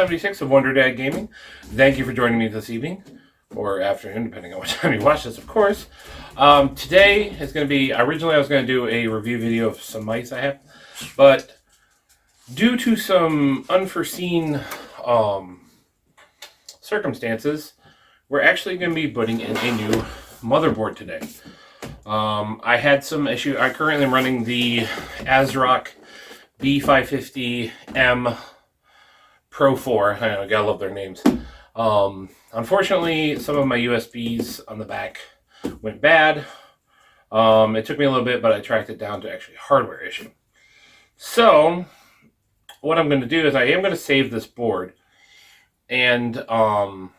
76 of WonderDad Gaming. Thank you for joining me this evening, or afternoon, depending on what time you watch this, of course. Today is going to be, originally I was going to do a review video of some mice I have, but due to some unforeseen circumstances, we're actually going to be putting in a new motherboard today. I had some issue. I currently am running the Aorus B550m Pro 4. I know, I gotta love their names. Unfortunately, some of my USBs on the back went bad. It took me a little bit, but I tracked it down to actually a hardware issue. So, what I'm going to do is I am going to save this board, and I'm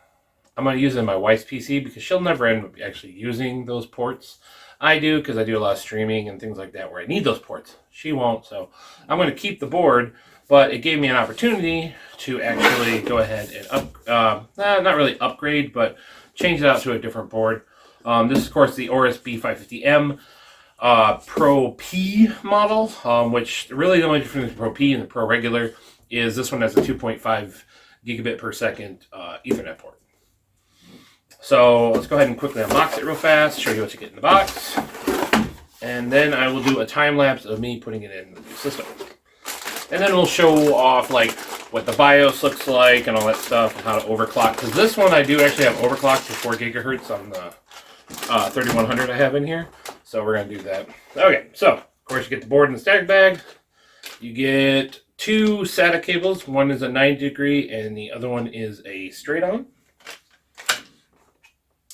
going to use it in my wife's PC because she'll never end up actually using those ports. I do, because I do a lot of streaming and things like that where I need those ports. She won't, so I'm going to keep the board, but it gave me an opportunity to actually go ahead and not really upgrade, but change it out to a different board. This is, of course, the Aorus B550m Pro P model, which really the only difference between Pro P and the Pro Regular is this one has a 2.5 gigabit per second Ethernet port. So let's go ahead and quickly unbox it real fast, show you what you get in the box, and then I will do a time lapse of me putting it in the new system. And then we'll show off like what the BIOS looks like and all that stuff, and how to overclock. Because this one I do actually have overclocked to 4 gigahertz on the 3100 I have in here. So we're going to do that. Okay, so of course you get the board in the stack bag. You get 2 SATA cables. One is a 90-degree and the other one is a straight on.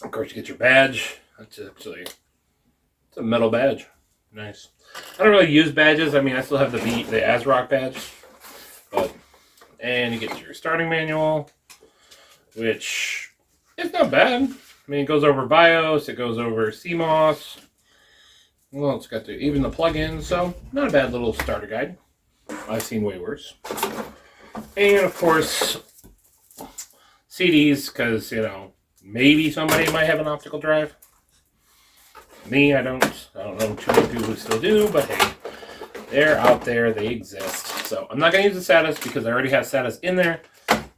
Of course, you get your badge. That's actually, it's a metal badge. Nice. I don't really use badges. I mean, I still have the Aorus badge. And you get your starting manual, which is not bad. I mean, it goes over BIOS, it goes over CMOS. Well, it's got even the plugins, so not a bad little starter guide. I've seen way worse. And, of course, CDs, because, you know, maybe somebody might have an optical drive. Me, I don't know too many people who still do, but hey, they're out there, they exist. So I'm not going to use the SATAs because I already have SATAs in there.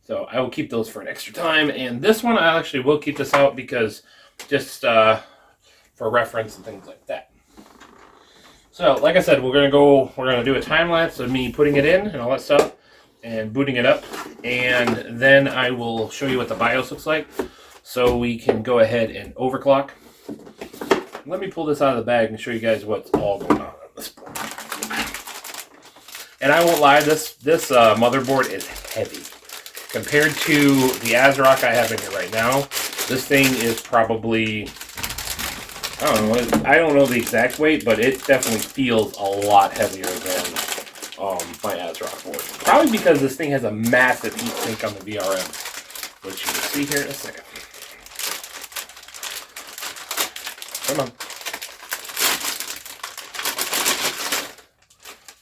So I will keep those for an extra time. And this one, I actually will keep this out because just for reference and things like that. So like I said, we're going to do a time lapse of me putting it in and all that stuff and booting it up. And then I will show you what the BIOS looks like, so we can go ahead and overclock. Let me pull this out of the bag and show you guys what's all going on this board. And I won't lie, this motherboard is heavy. Compared to the Aorus I have in here right now, this thing is probably, I don't know the exact weight, but it definitely feels a lot heavier than my Aorus board. Probably because this thing has a massive heat sink on the VRM, which you will see here in a second. Come on.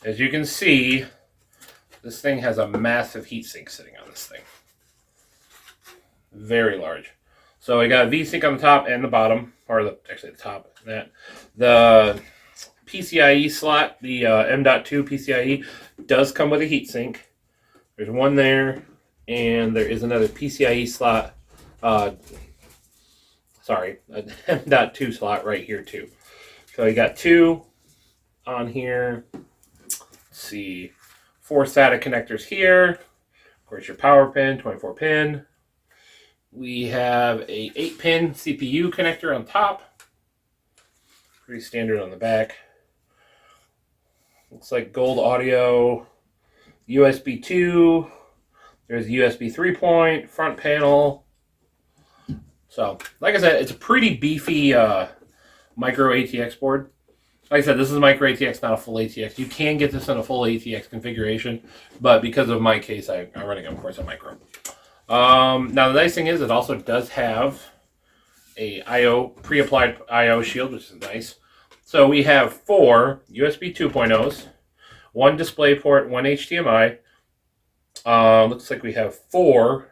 As you can see, this thing has a massive heatsink sitting on this thing. Very large. So I got a V-sync on the top and the bottom, or actually the top. The PCIe slot, the M.2 PCIe, does come with a heatsink. There's one there, and there is another PCIe slot. Sorry, an M.2 slot right here too. So you got 2 on here. Let's see, 4 SATA connectors here. Of course, your power pin, 24 pin. We have a 8-pin CPU connector on top. Pretty standard on the back. Looks like gold audio, USB 2. There's USB 3 front panel. So, like I said, it's a pretty beefy micro ATX board. Like I said, this is a micro ATX, not a full ATX. You can get this in a full ATX configuration, but because of my case, I'm running, of course, a micro. Now, the nice thing is it also does have a pre-applied I/O shield, which is nice. So we have 4 USB 2.0s, 1 DisplayPort, 1 HDMI. Looks like we have 4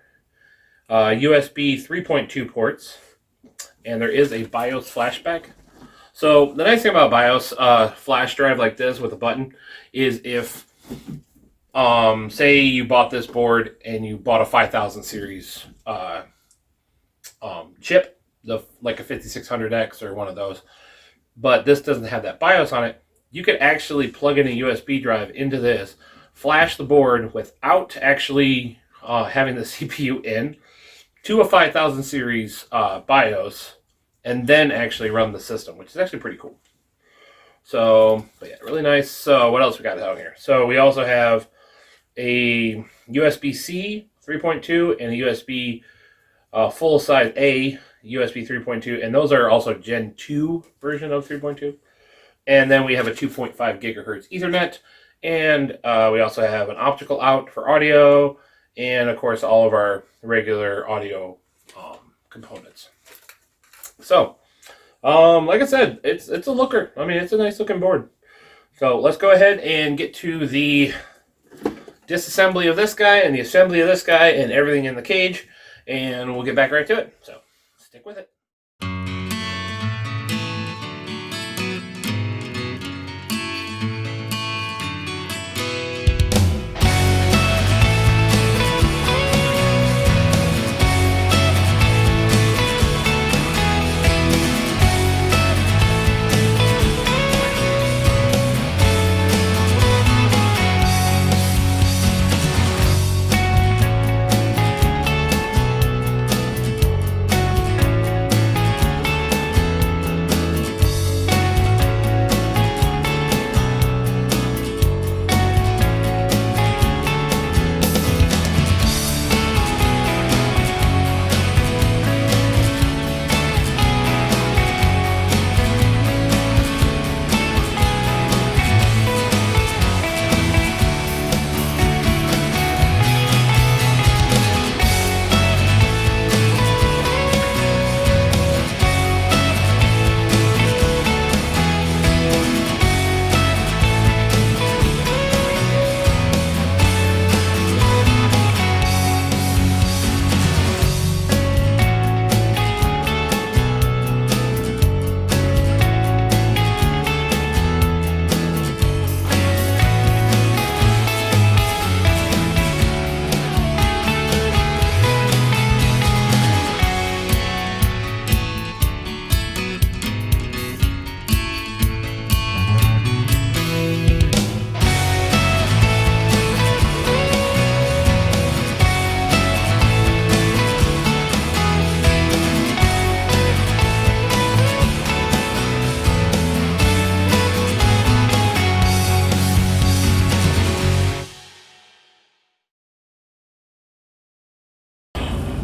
USB 3.2 ports, and there is a BIOS flashback. So the nice thing about BIOS flash drive like this with a button is if say you bought this board and you bought a 5000 series chip, like a 5600X or one of those, but this doesn't have that BIOS on it, you could actually plug in a USB drive into this, flash the board without actually having the CPU in to a 5000 series BIOS, and then actually run the system, which is actually pretty cool. So, but yeah, really nice. So what else we got out here? So we also have a USB-C 3.2 and a USB full-size A USB 3.2, and those are also Gen 2 version of 3.2. And then we have a 2.5 gigahertz Ethernet, and we also have an optical out for audio, and of course all of our regular audio components. So, like I said, it's a looker. I mean, it's a nice looking board. So let's go ahead and get to the disassembly of this guy and the assembly of this guy and everything in the cage, and we'll get back right to it. So stick with it.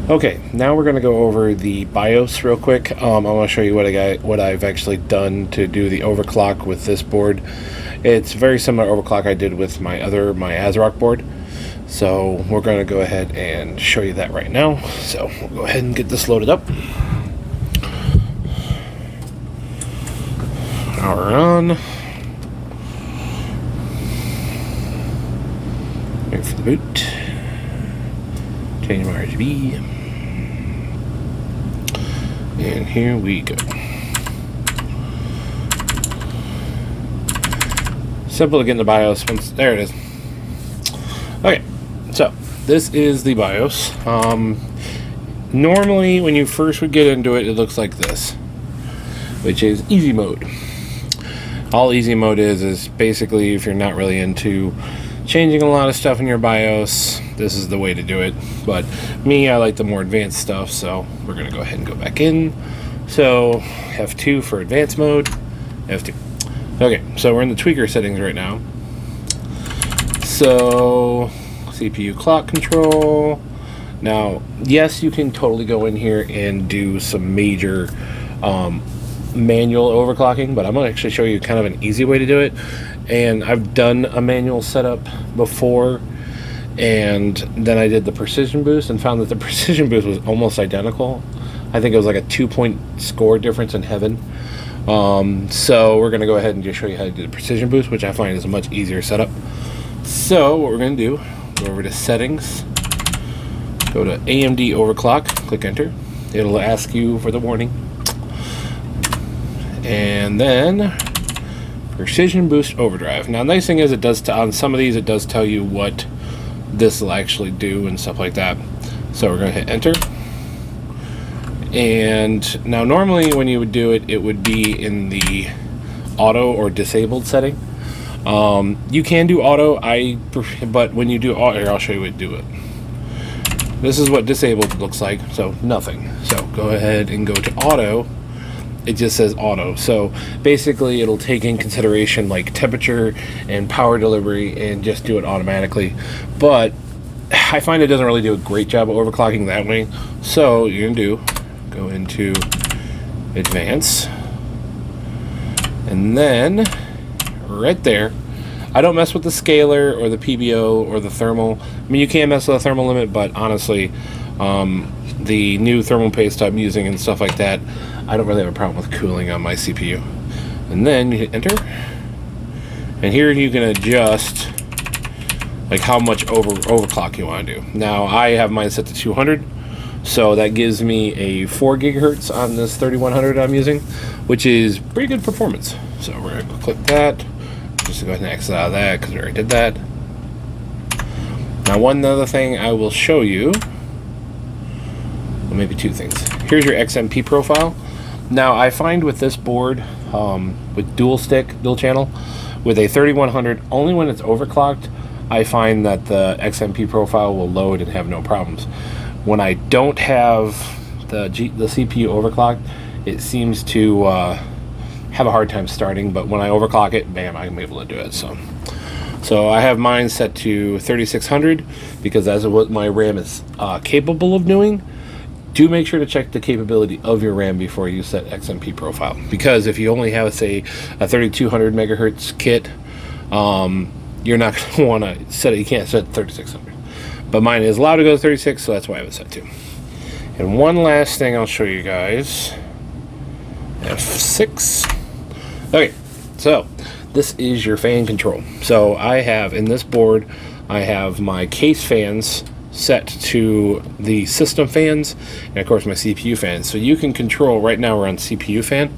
Okay, now we're going to go over the BIOS real quick. I want to show you what I've actually done to do the overclock with this board. It's very similar overclock I did with my ASRock board. So we're going to go ahead and show you that right now. So we'll go ahead and get this loaded up. Power on. Wait for the boot. Change my RGB. And here we go. Simple to get in the BIOS once. There it is. Okay, so this is the BIOS. Normally, when you first would get into it, it looks like this, which is easy mode. All easy mode is basically if you're not really into changing a lot of stuff in your BIOS, this is the way to do it. But me, I like the more advanced stuff, so we're going to go ahead and go back in. So F2 for advanced mode, F2. Okay, so we're in the tweaker settings right now. So CPU clock control. Now, yes, you can totally go in here and do some major manual overclocking, but I'm going to actually show you kind of an easy way to do it. And I've done a manual setup before, and then I did the precision boost and found that the precision boost was almost identical. I think it was like a 2-point score difference in heaven. So we're going to go ahead and just show you how to do the precision boost, which I find is a much easier setup. So what we're going to do, go over to settings, go to AMD overclock, click enter. It'll ask you for the warning. And then Precision Boost Overdrive. Now, the nice thing is it does, on some of these, it does tell you what this will actually do and stuff like that. So we're going to hit enter. And now normally when you would do it, it would be in the auto or disabled setting. You can do auto, but when you do auto, here, I'll show you what to do it. This is what disabled looks like, so nothing. So go ahead and go to auto. It just says auto. So basically it'll take in consideration like temperature and power delivery and just do it automatically. But I find it doesn't really do a great job of overclocking that way. So you're gonna go into advance, and then right there, I don't mess with the scaler or the PBO or the thermal. I mean, you can mess with the thermal limit, but honestly, the new thermal paste I'm using and stuff like that, I don't really have a problem with cooling on my CPU. And then you hit enter, and here you can adjust like how much overclock you want to do. Now I have mine set to 200, so that gives me a 4 gigahertz on this 3100 I'm using, which is pretty good performance. So we're gonna click that, just to go ahead and exit out of that because we already did that. Now one other thing I will show you, well, maybe two things. Here's your XMP profile. Now I find with this board, with dual channel, with a 3100, only when it's overclocked, I find that the XMP profile will load and have no problems. When I don't have the CPU overclocked, it seems to have a hard time starting, but when I overclock it, bam, I'm able to do it. So I have mine set to 3600 because that's what my RAM is capable of doing. Do make sure to check the capability of your RAM before you set XMP profile, because if you only have, say, a 3200 megahertz kit, you're not going to want to set it. You can't set 3600, but mine is allowed to go to 36, so that's why I have it set to. And one last thing I'll show you guys. F6. Okay, so this is your fan control. So I have in this board, I have my case fans set to the system fans, and of course my CPU fans. So you can control, right now we're on CPU fan.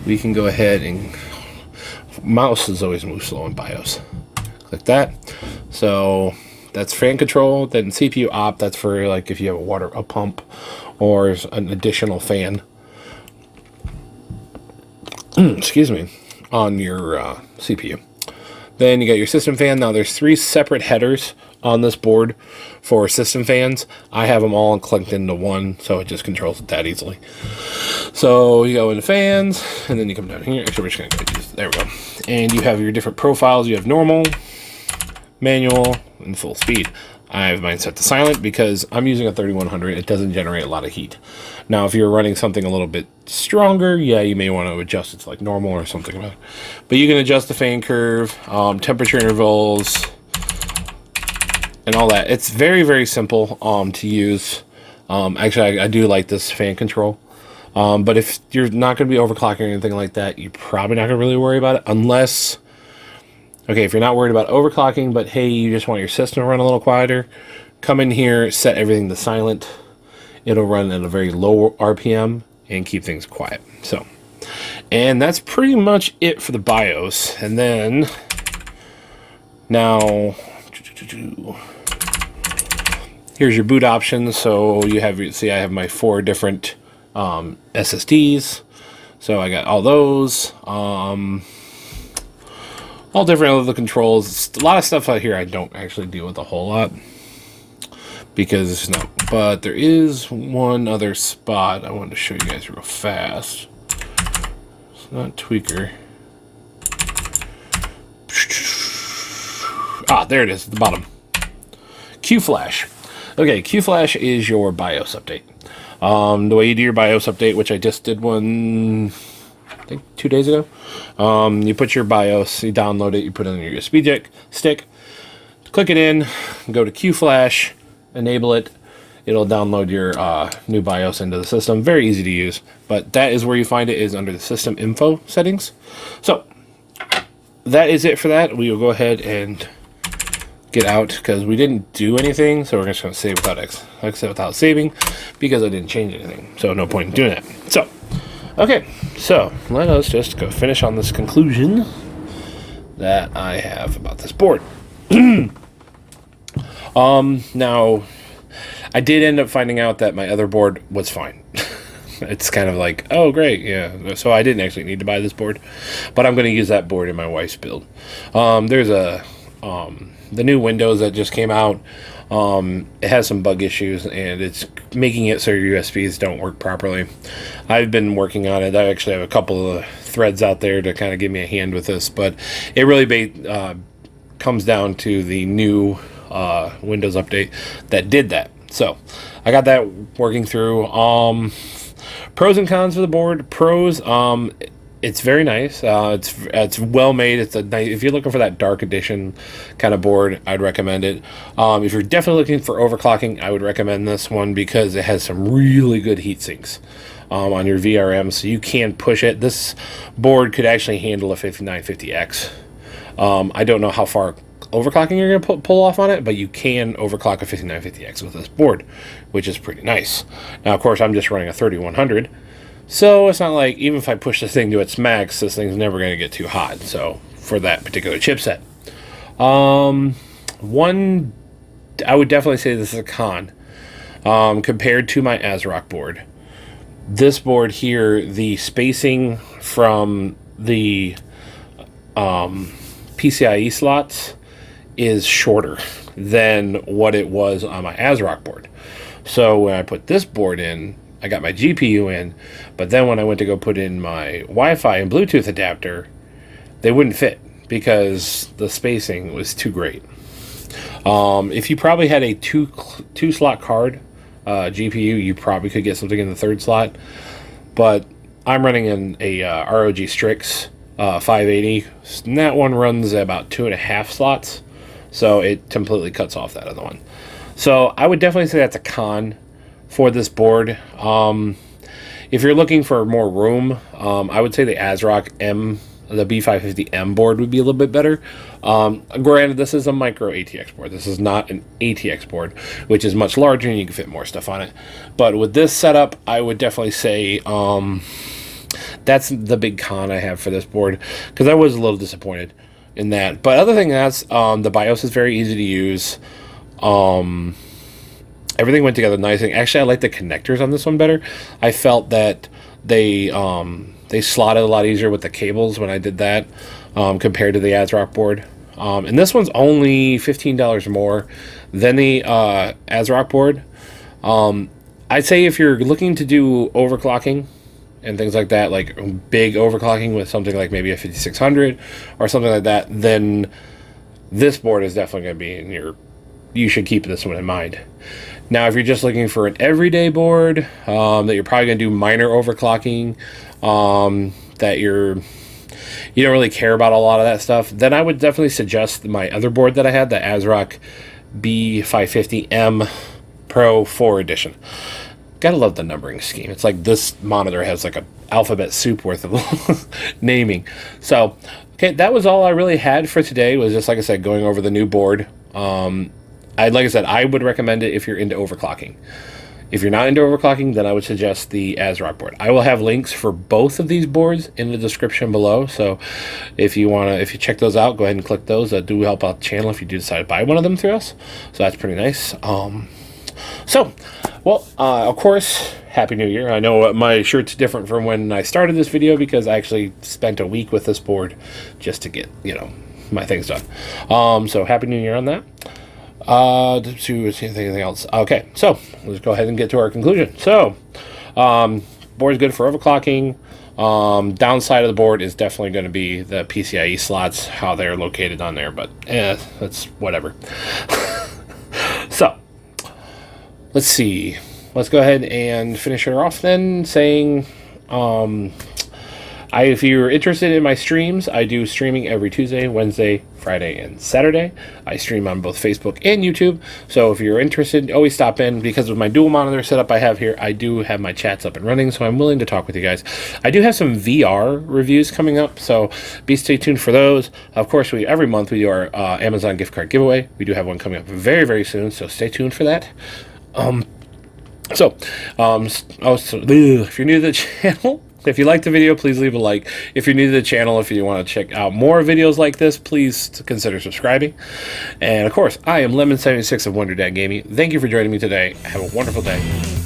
We can go ahead and, mouse always move slow in BIOS. Click that. So that's fan control. Then CPU op, that's for like if you have a pump or an additional fan. Excuse me, on your CPU. Then you got your system fan. Now there's 3 separate headers on this board for system fans. I have them all clicked into one, so it just controls it that easily. So you go into fans, and then you come down here. Actually, we're just gonna there we go. And you have your different profiles. You have normal, manual, and full speed. I have mine set to silent because I'm using a 3100. It doesn't generate a lot of heat. Now, if you're running something a little bit stronger, yeah, you may want to adjust it to like normal or something like that. But you can adjust the fan curve, temperature intervals, and all that. It's very, very simple to use. Actually, I do like this fan control. But if you're not going to be overclocking or anything like that, you're probably not going to really worry about it unless... Okay, if you're not worried about overclocking, but hey, you just want your system to run a little quieter, come in here, set everything to silent. It'll run at a very low RPM and keep things quiet. So, and that's pretty much it for the BIOS. And then, now, here's your boot options. So you have, see, I have my 4 different SSDs. So I got all those. All different other controls. A lot of stuff out here I don't actually deal with a whole lot because it's not. But there is one other spot I wanted to show you guys real fast. It's not tweaker. Ah, there it is at the bottom. QFlash. Okay, QFlash is your BIOS update. The way you do your BIOS update, which I just did one, I think 2 days ago. You put your BIOS, you download it, you put it on your USB stick, click it in, go to QFlash, enable it. It'll download your new BIOS into the system. Very easy to use, but that is where you find it, is under the system info settings. So that is it for that. We will go ahead and get out because we didn't do anything, so we're just going to save without exit without saving because I didn't change anything. So no point in doing that. So okay, so let us just go finish on this conclusion. that I have about this board. Now, I did end up finding out that my other board was fine. It's kind of like, oh, great, yeah. So I didn't actually need to buy this board, but I'm going to use that board in my wife's build. There's the new Windows that just came out. It has some bug issues, and it's making it so your USBs don't work properly. I've been working on it. I actually have a couple of threads out there to kind of give me a hand with this, but it really comes down to the new Windows update that did that. So I got that working through. Pros and cons of the board. Pros, it's very nice. It's well made. It's a nice, if you're looking for that dark edition kind of board, I'd recommend it. If you're definitely looking for overclocking, I would recommend this one because it has some really good heat sinks on your VRM, so you can push it. This board could actually handle a 5950X. I don't know how far overclocking you're going to pull off on it, but you can overclock a 5950X with this board, which is pretty nice. Now, of course, I'm just running a 3100, so it's not like, even if I push this thing to its max, this thing's never going to get too hot, so for that particular chipset. One, I would definitely say this is a con. Compared to my ASRock board, this board here, the spacing from the PCIe slots is shorter than what it was on my ASRock board. So when I put this board in, I got my GPU in, but then when I went to go put in my Wi-Fi and Bluetooth adapter, they wouldn't fit because the spacing was too great. If you probably had a two slot card GPU, you probably could get something in the third slot, but I'm running a ROG Strix 580, and that one runs at about 2.5 slots, so it completely cuts off that other one. So I would definitely say that's a con for this board. If you're looking for more room, I would say the ASRock the B550M board would be a little bit better. Granted, this is a micro ATX board. This is not an ATX board, which is much larger and you can fit more stuff on it. But with this setup, I would definitely say that's the big con I have for this board, because I was a little disappointed in that. But other than that, the BIOS is very easy to use. Everything went together nicely. Actually, I like the connectors on this one better. I felt that they slotted a lot easier with the cables when I did that, compared to the ASRock board. And this one's only $15 more than the ASRock board. I'd say if you're looking to do overclocking and things like that, like big overclocking with something like maybe a 5600 or something like that, then this board is definitely going to be in your... You should keep this one in mind. Now, if you're just looking for an everyday board that you're probably going to do minor overclocking, that you don't really care about a lot of that stuff, then I would definitely suggest my other board that I had, the ASRock B550M Pro 4 Edition. Gotta love the numbering scheme. It's like this monitor has like an alphabet soup worth of naming. So, okay, that was all I really had for today. Was just, like I said, going over the new board. Like I said, I would recommend it if you're into overclocking. If you're not into overclocking, then I would suggest the ASRock board. I will have links for both of these boards in the description below. So if you check those out, go ahead and click those. That do help out the channel if you do decide to buy one of them through us. So that's pretty nice. Of course, Happy New Year. I know my shirt's different from when I started this video because I actually spent a week with this board just to get, my things done. So Happy New Year on that. To see anything else. Okay, so let's go ahead and get to our conclusion. So, board's good for overclocking. Downside of the board is definitely going to be the PCIe slots, how they're located on there, but that's whatever. So, let's see. Let's go ahead and finish her off then, saying, if you're interested in my streams, I do streaming every Tuesday, Wednesday, Friday, and Saturday. I stream on both Facebook and YouTube. So if you're interested, always stop in. Because of my dual monitor setup I have here, I do have my chats up and running, so I'm willing to talk with you guys. I do have some VR reviews coming up, so stay tuned for those. Of course, every month we do our Amazon gift card giveaway. We do have one coming up very, very soon, so stay tuned for that. If you're new to the channel, So if you liked the video, please leave a like. If you're new to the channel, if you want to check out more videos like this, please consider subscribing. And of course, I am Lemon76 of WonderDad Gaming. Thank you for joining me today. Have a wonderful day.